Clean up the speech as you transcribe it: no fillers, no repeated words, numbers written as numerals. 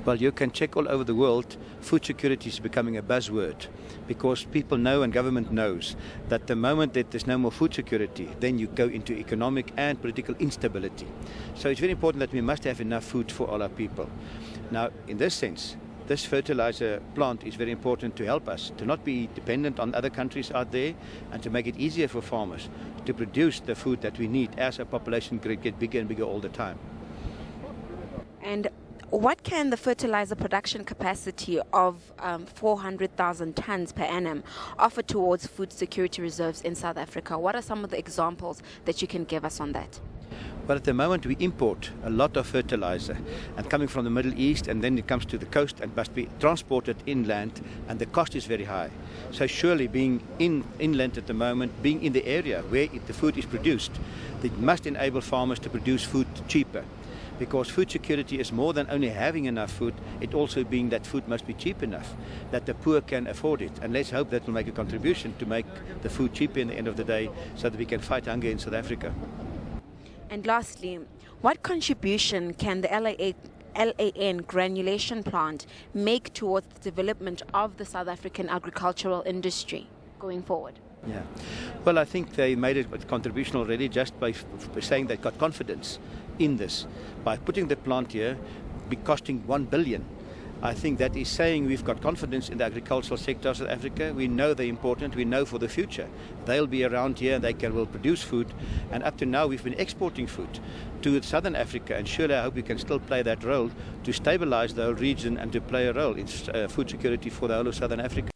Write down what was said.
Well, you can check all over the world, food security is becoming a buzzword because people know and government knows that the moment that there's no more food security, then you go into economic and political instability. So it's very important that we must have enough food for all our people. Now, in this sense, this fertilizer plant is very important to help us to not be dependent on other countries out there and to make it easier for farmers to produce the food that we need as our population gets bigger and bigger all the time. And what can the fertilizer production capacity of 400,000 tons per annum offer towards food security reserves in South Africa? What are some of the examples that you can give us on that? Well, at the moment we import a lot of fertilizer and coming from the Middle East, and then it comes to the coast and must be transported inland, and the cost is very high. So surely being inland at the moment, being in the area where the food is produced, it must enable farmers to produce food cheaper. Because food security is more than only having enough food, it also being that food must be cheap enough, that the poor can afford it. And let's hope that will make a contribution to make the food cheaper in the end of the day so that we can fight hunger in South Africa. And lastly, what contribution can the LAN granulation plant make towards the development of the South African agricultural industry going forward? Yeah. Well, I think they made a contribution already just by saying they got confidence in this. By putting the plant here, be costing 1 billion. I think that is saying we've got confidence in the agricultural sector of South Africa. We know they're important. We know for the future they'll be around here and will produce food. And up to now we've been exporting food to Southern Africa, and surely I hope we can still play that role to stabilize the whole region and to play a role in food security for the whole of Southern Africa.